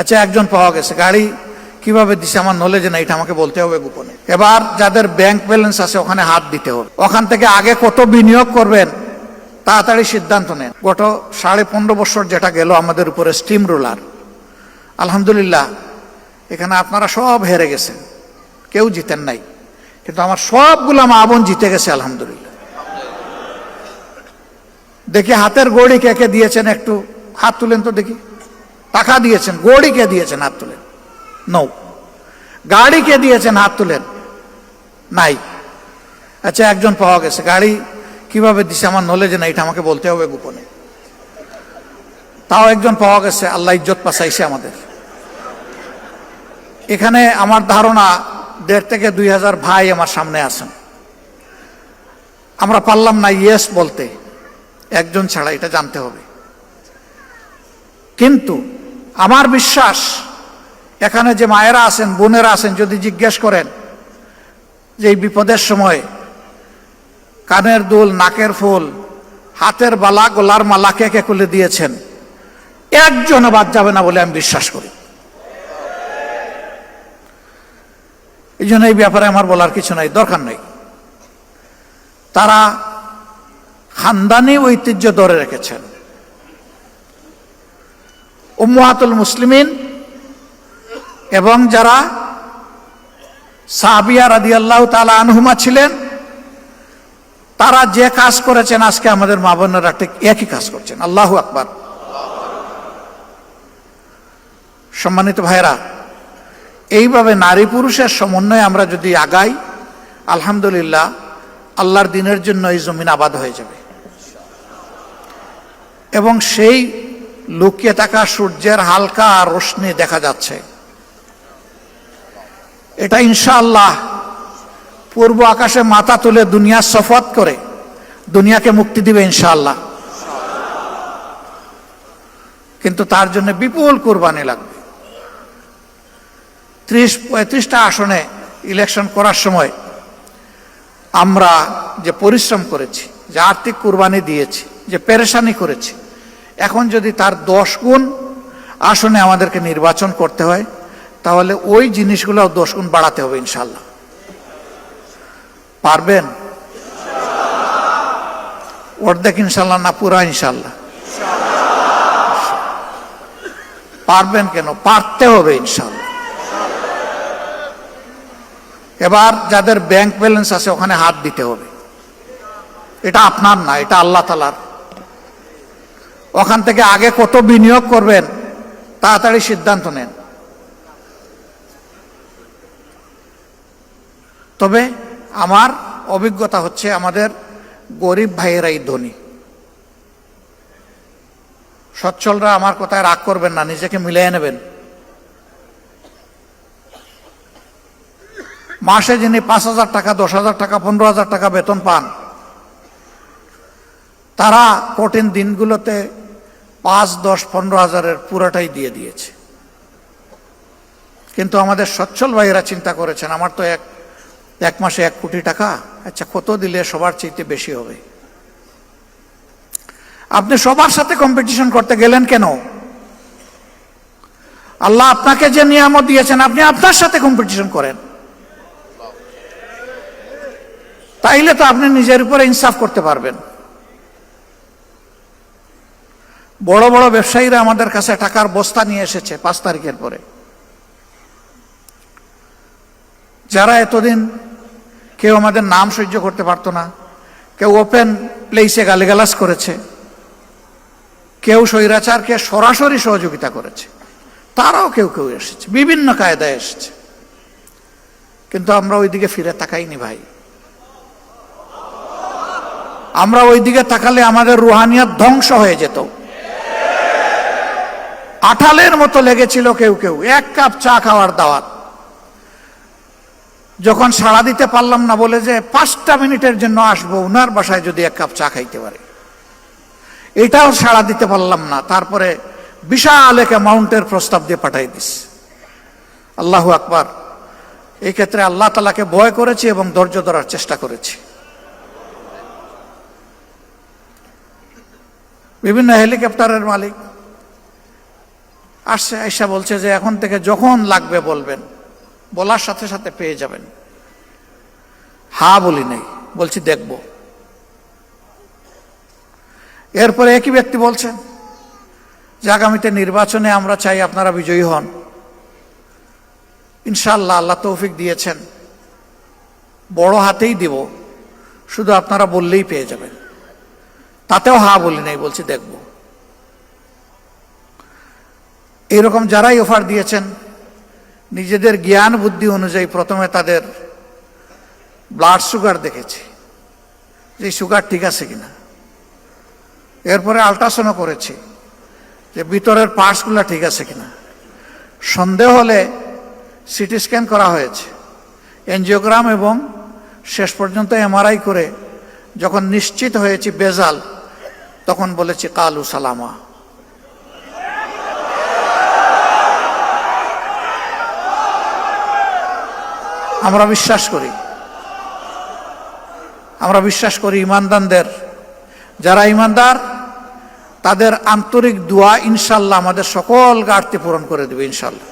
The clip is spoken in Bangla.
আচ্ছা, একজন পাওয়া গেছে। গাড়ি কিভাবে দিছে আমার নলেজে না, এটা আমাকে বলতে হবে গোপনে। এবার যাদের ব্যাংক ব্যালেন্স আছে ওখানে হাত দিতে হবে। ওখান থেকে আগে কত বিনিয়োগ করবেন তাড়াতাড়ি সিদ্ধান্ত নেন। গত 15.5 বছর যেটা গেল আমাদের উপরে স্টিম রোলার, আলহামদুলিল্লাহ এখানে আপনারা সব হেরে গেছেন, কেউ জিতেন নাই, কিন্তু আমার সবগুলো মা বোন জিতে গেছে আলহামদুলিল্লাহ। দেখি হাতের গড়ি কে কে দিয়েছেন, একটু হাত তুলেন তো দেখি। টাকা দিয়েছেন, গড়ি কে দিয়েছেন হাত তুলেন। নৌ গাড়ি কে দিয়েছেন হাত তুলেন। নাই। আচ্ছা, একজন পাওয়া গেছে। গাড়ি কিভাবে দিছে আমার নলেজে না, এটা আমাকে বলতে হবে গোপনে। তাও একজন পাওয়া গেছে, আল্লাহ ইজ্জত পাচাইছে আমাদের। এখানে আমার ধারণা 1,500 থেকে 2,000 ভাই আমার সামনে আছেন। আমরা পারলাম না ইয়েস বলতে, একজন ছাড়া, এটা জানতে হবে। কিন্তু আমার বিশ্বাস এখানে যে মায়েরা আছেন, বোনেরা আছেন, যদি জিজ্ঞেস করেন যে এই বিপদের সময় কানের দুল, নাকের ফুল, হাতের বালা, গলার মালা কে কে খুলে দিয়েছেন, একজনও বাদ যাবে না বলে আমি বিশ্বাস করি। এই জন্য এই ব্যাপারে আমার বলার কিছু নাই, দরকার নেই। তারা খানদানি ঐতিহ্য ধরে রেখেছেন। উম্মাহাতুল মুসলিমিন এবং যারা সাহাবিয়া রাদিয়াল্লাহু তাআলা আনহুমা ছিলেন, তারা যে কাজ করেছেন আজকে আমাদের মা বোনেরা ঠিক একই কাজ করছেন। আল্লাহু আকবার। সম্মানিত ভাইরা, এইভাবে নারী পুরুষের সমন্বয়ে আমরা যদি আগাই, আলহামদুলিল্লাহ আল্লাহর দিনের জন্য এই জমিন আবাদ হয়ে যাবে। এবং সেই লুকিয়ে থাকা সূর্যের হালকা রোশনি দেখা যাচ্ছে, এটা ইনশাআল্লাহ পূর্ব আকাশে মাথা তুলে দুনিয়া শপথ করে দুনিয়াকে মুক্তি দিবে ইনশাআল্লাহ। কিন্তু তার জন্য বিপুল কুরবানি লাগবে। 30-35টা আসনে ইলেকশন করার সময় আমরা যে পরিশ্রম করেছি, যে আর্থিক কুরবানি দিয়েছি, যে পেরেশানি করেছি, এখন যদি তার 10 গুণ আসনে আমাদেরকে নির্বাচন করতে হয়, তাহলে ওই জিনিসগুলো 10 গুণ বাড়াতে হবে ইনশাআল্লাহ। পারবেন? অর্ধেক ইনশাআল্লাহ না, পুরা ইনশাআল্লাহ? পারবেন কেন, পারতে হবে ইনশাআল্লাহ। এবার যাদের ব্যাংক ব্যালেন্স আছে ওখানে হাত দিতে হবে। এটা আপনার না, এটা আল্লাহ তাআলার। ওখান থেকে আগে কত বিনিয়োগ করবেন তাড়াতাড়ি সিদ্ধান্ত নেন। তবে আমার অভিজ্ঞতা হচ্ছে আমাদের গরিব ভাইয়েরাই ধনী। সচ্ছলরা আমার কথায় রাগ করবেন না, নিজেকে মিলিয়ে নেবেন। মাসে যিনি 5,000 টাকা, 10,000 টাকা, 15,000 টাকা বেতন পান, তারা কঠিন দিনগুলোতে 5, 10, 15,000-এর পুরোটাই দিয়ে দিয়েছে। কিন্তু আমাদের সচ্ছল ভাইয়েরা চিন্তা করেছেন, আমার তো এক মাসে 1 কোটি টাকা, আচ্ছা কত দিলে সবার চাইতে বেশি হবে? আপনি সবার সাথে কম্পিটিশন করতে গেলেন কেন? আল্লাহ আপনাকে যে নিয়ামত দিয়েছেন, আপনি আপনার সাথে কম্পিটিশন করেন। তাইলে তো আপনি নিজের উপরে ইনসাফ করতে পারবেন। বড় বড় ব্যবসায়ীরা আমাদের কাছে টাকার বস্তা নিয়ে এসেছে 5 তারিখের পরে, যারা এতদিন কেউ আমাদের নাম সহ্য করতে পারতো না, কেউ ওপেন প্লেসে গালিগালাজ করেছে, কেউ স্বৈরাচারকে সরাসরি সহযোগিতা করেছে, তারাও কেউ কেউ এসেছে, বিভিন্ন কায়দায় এসেছে। কিন্তু আমরা ওইদিকে ফিরে তাকাইনি ভাই। আমরা ওইদিকে তাকালে আমাদের রুহানিয়াত ধ্বংস হয়ে যেত। আঠালের মতো লেগেছিল কেউ কেউ 1 কাপ চা খাওয়ার দাওয়াত। যখন সাড়া দিতে পারলাম না বলে যে 5টা মিনিটের জন্য আসবো, উনার বাসায় যদি 1 কাপ চা খাইতে পারে, এটাও সাড়া দিতে পারলাম না। তারপরে বিশাল এক অ্যামাউন্টের প্রস্তাব দিয়ে পাঠাই দিস। আল্লাহু আকবার। এই ক্ষেত্রে আল্লাহ তাআলাকে ভয় করেছি এবং ধৈর্য ধরার চেষ্টা করেছি। বিভিন্ন হেলিকপ্টারের মালিক আসছে, আয়সা বলছে যে এখন থেকে যখন লাগবে বলবেন, বলার সাথে সাথে পেয়ে যাবেন। হ্যাঁ বলি নাই, বলছি দেখব। এরপরে একই ব্যক্তি বলছেন যে আগামীতে নির্বাচনে আমরা চাই আপনারা বিজয়ী হন, ইনশাআল্লাহ আল্লাহ তৌফিক দিয়েছেন, বড় হাতেই দিব, শুধু আপনারা বললেই পেয়ে যাবেন। তাতেও হ্যাঁ বলি নাই, বলছি দেখব। এরকম যারাই অফার দিয়েছেন নিজেদের জ্ঞান বুদ্ধি অনুযায়ী প্রথমে তাদের ব্লাড সুগার দেখেছি যে সুগার ঠিক আছে কিনা, এরপরে আল্ট্রাসাউন্ড করেছি যে ভিতরের পার্টসগুলো ঠিক আছে কিনা, সন্দেহ হলে সিটি স্ক্যান করা হয়েছে, এনজিওগ্রাম, এবং শেষ পর্যন্ত এমআরআই করে যখন নিশ্চিত হয়েছি বেজাল, তখন বলেছি কালু সালামা। আমরা বিশ্বাস করি ইমানদারদের, যারা ইমানদার তাদের আন্তরিক দোয়া ইনশাল্লাহ আমাদের সকল ঘাটতি পূরণ করে দেবে ইনশাল্লাহ।